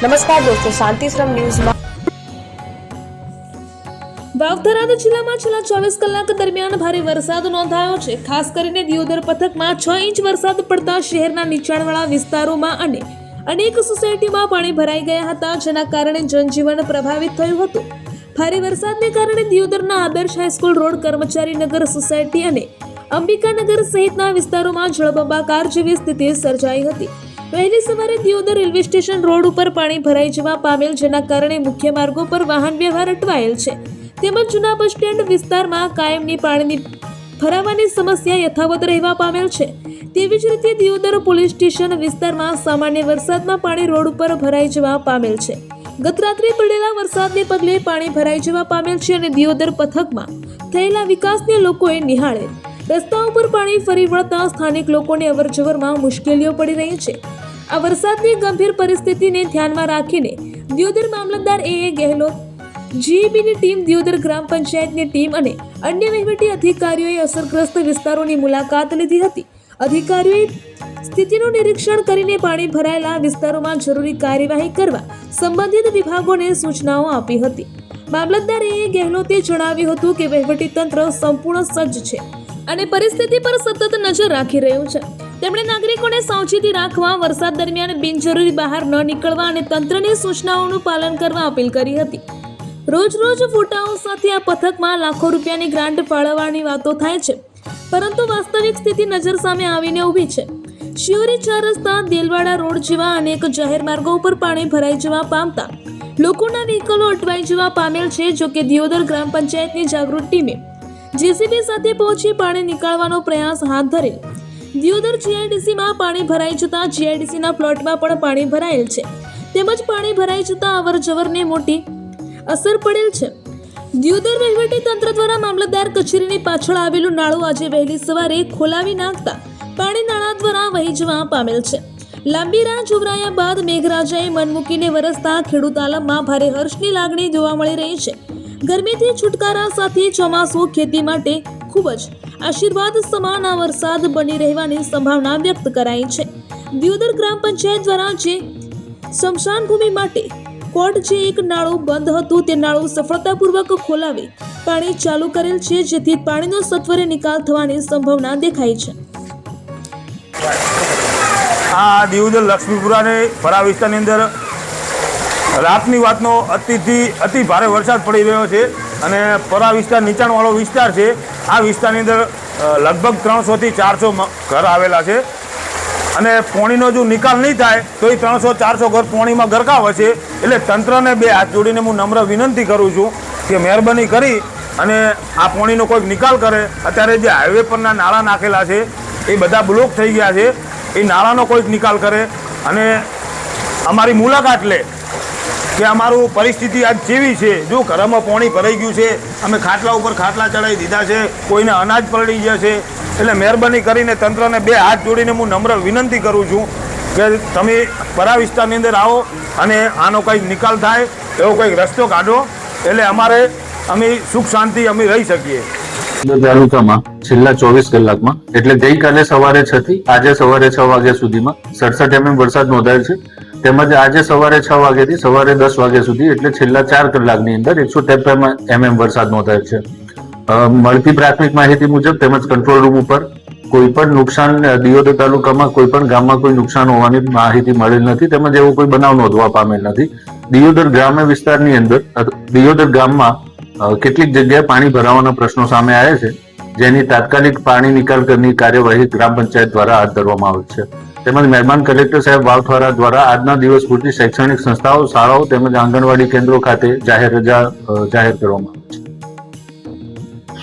નમસ્કાર દોસ્તો, શાંતિશ્રમ ન્યૂઝમાં વાવ-થરાદ જિલ્લામાં છેલ્લા 24 કલાક દરમિયાન ભારે વરસાદ નોંધાયો છે. ખાસ કરીને દિયોદર પંથકમાં 6 ઇંચ વરસાદ પડતા શહેરના નીચાણવાળા વિસ્તારોમાં અને અનેક સોસાયટીમાં પાણી ભરાઈ ગયા હતા, જેના કારણે જનજીવન પ્રભાવિત થયું હતું. ભારે વરસાદને કારણે દિયોદરના આદર્શ હાઈસ્કૂલ રોડ, કર્મચારીનગર સોસાયટી અને અંબિકાનગર સહિતના વિસ્તારોમાં જળબંબાકાર જેવી સ્થિતિ સર્જાઈ હતી. વહેલી સવારે દિયોદર રેલવે સ્ટેશન રોડ ઉપર પાણી ભરાઈ જવા પામેલ, જેના કારણે મુખ્ય માર્ગો પર વાહન વ્યવહાર અટવાયેલ છે. તેમજ જૂના બસ સ્ટેન્ડ વિસ્તારમાં કાયમની પાણીની ભરાવાની સમસ્યા યથાવત રહેવા પામેલ છે. તેવી જ રીતે દિયોદર પોલીસ સ્ટેશન વિસ્તારમાં સામાન્ય વરસાદમાં પાણી રોડ ઉપર ભરાઈ જવા પામેલ છે. ગત રાત્રે પડેલા વરસાદને પગલે પાણી ભરાઈ જવા પામેલ છે અને દિયોદર પંથકમાં થયેલા વિકાસને લોકોએ નિહાળેલ. રસ્તાઓ પર પાણી ફરી વળતા સ્થાનિક લોકોને અવરજવરમાં મુશ્કેલીઓ પડી રહી છે. આ વરસાદની ગંભીર પરિસ્થિતિને ધ્યાનમાં રાખીને દિયોદર મામલતદાર એ ગેહલોત, જીઈબીની ટીમ, દિયોદર ગ્રામ પંચાયતની ટીમ અને અન્ય વહીવટી અધિકારીઓએ અસરગ્રસ્ત વિસ્તારોની મુલાકાત લીધી હતી. અધિકારીઓએ સ્થિતિનું નિરીક્ષણ કરીને પાણી ભરાયેલા વિસ્તારોમાં જરૂરી કાર્યવાહી કરવા સંબંધિત વિભાગોને સૂચનાઓ આપી હતી. મામલતદાર એ ગેહલોતે જણાવ્યું હતું કે વહીવટીતંત્ર સંપૂર્ણ સજ્જ છે અને પરિસ્થિતિ પર સતત નજર રાખી રહ્યું છે. તેમણે નાગરિકોને સાવચેતી રાખવા, વરસાદ દરમિયાન બિનજરૂરી બહાર ન નીકળવા અને તંત્રની સૂચનાઓનું પાલન કરવા અપીલ કરી હતી. રોજ ફોટાઓ સાથે આ પંથકમાં લાખો રૂપિયાની ગ્રાન્ટ ફાળવવાની વાતો થાય છે, પરંતુ વાસ્તવિક સ્થિતિ નજર સામે આવીને ઊભી છે. શિયોરી 4 રસ્તા, દેલવાડા રોડ જેવા અનેક જાહેર માર્ગો ઉપર પાણી ભરાઈ જવા પામતા લોકોના વ્હીકલો અટવાઈ જવા પામેલ છે. જોકે દિયોદર ગ્રામ પંચાયતની જાગૃત ટીમે જેસીબી સાથે પહોંચી પાણી નીકાળવાનો પ્રયાસ હાથ ધરેલ. દિયોદર જીઆઈડીસીમાં પાણી ભરાઈ જતા જીઆઈડીસીના પ્લોટમાં પણ પાણી ભરાયેલ છે. તેમજ પાણી ભરાઈ જતા અવરજવરને મોટી અસર પડેલ છે. દિયોદર વહીવટી તંત્ર દ્વારા મામલતદાર કચેરીની પાછળ આવેલું નાળું આજે વહેલી સવારે ખોલાવી નાખતા પાણી નાળા દ્વારા વહી જવા પામેલ છે. લાંબી રાહ જોવરાયા બાદ મેઘરાજાએ મન મૂકીને વરસતા ખેડૂત આલમમાં ભારે હર્ષની લાગણી જોવા મળી રહી છે. ગરમીથી છુટકારા સાથે ચોમાસું ખેતી માટે ખૂબ જ આશીર્વાદ સમાન આ વરસાદ બની રહેવાની સંભાવના વ્યક્ત કરાઈ છે. દિયોદર ગ્રામ પંચાયત દ્વારા જે સ્મશાન ભૂમિ માટે કોર્ટ જે એક નાળું બંધ હતું તે નાળું સફળતાપૂર્વક ખોલાવી પાણી ચાલુ કરેલ છે, જેથી પાણીનો સત્વરે નિકાલ થવાની સંભાવના દેખાય છે. આ દિયોદર લક્ષ્મીપુરાને ફરા વિસ્તારની અંદર રાતની વાતનો અતિ ભારે વરસાદ પડી રહ્યો છે અને પરા વિસ્તાર નીચાણવાળો વિસ્તાર છે. આ વિસ્તારની અંદર લગભગ 300 થી 400 ઘર આવેલા છે અને પાણીનો જો નિકાલ નહીં થાય તો એ 300-400 ઘર પાણીમાં ગરકાવ હશે. એટલે તંત્રને 2 હાથ જોડીને હું નમ્ર વિનંતી કરું છું કે મહેરબાની કરી અને આ પાણીનો કોઈક નિકાલ કરે. અત્યારે જે હાઈવે પરના નાળા નાખેલા છે એ બધા બ્લોક થઈ ગયા છે. એ નાળાનો કોઈક નિકાલ કરે અને અમારી મુલાકાત લે કે અમારું પરિસ્થિતિ આજ કેવી છે. જો ઘરમાં પાણી ભરાઈ ગયું છે, અમે ખાટલા ઉપર ખાટલા ચડાવી દીધા છે, કોઈને અનાજ પલળી ગયા છે. એટલે મહેરબાની કરીને તંત્રને 2 હાથ જોડીને હું નમ્ર વિનંતી કરું છું કે તમે પરા વિસ્તારની અંદર આવો અને આનો કંઈક નિકાલ થાય, એવો કંઈક રસ્તો કાઢો. એટલે અમે સુખ શાંતિ અમે રહી શકીએ. તાલુકામાં છેલ્લા 24 કલાકમાં એટલે ગઈકાલે સવારે 6 થી આજે સવારે 6 વાગ્યા સુધીમાં 67 mm વરસાદ નોંધાયેલ છે. તેમજ આજે સવારે 6 વાગ્યાથી સવારે 10 વાગ્યા સુધી એટલે છેલ્લા 4 કલાકની અંદર 153 mm વરસાદ નોંધાયેલ છે. મળતી પ્રાથમિક માહિતી મુજબ તેમજ કંટ્રોલ રૂમ ઉપર કોઈ પણ નુકસાન દિયોદર તાલુકામાં કોઈ પણ ગામમાં કોઈ નુકસાન હોવાની માહિતી મળેલ નથી, તેમજ એવો કોઈ બનાવ નોંધવા પામેલ નથી. દિયોદર ગ્રામ્ય વિસ્તારની અંદર દિયોદર ગામમાં કેટલીક જગ્યાએ પાણી ભરાવાના પ્રશ્નો સામે આવ્યા છે, જેની તાત્કાલિક પાણી નિકાલની કાર્યવાહી ગ્રામ પંચાયત દ્વારા હાથ ધરવામાં આવેલ છે. તેમજ મહેરબાન કલેક્ટર સાહેબ વાવ-થરા દ્વારા આજના દિવસ પૂરતી શૈક્ષણિક સંસ્થાઓ, શાળાઓ તેમજ આંગણવાડી કેન્દ્રો ખાતે જાહેર રજા જાહેર કરવામાં આવી છે.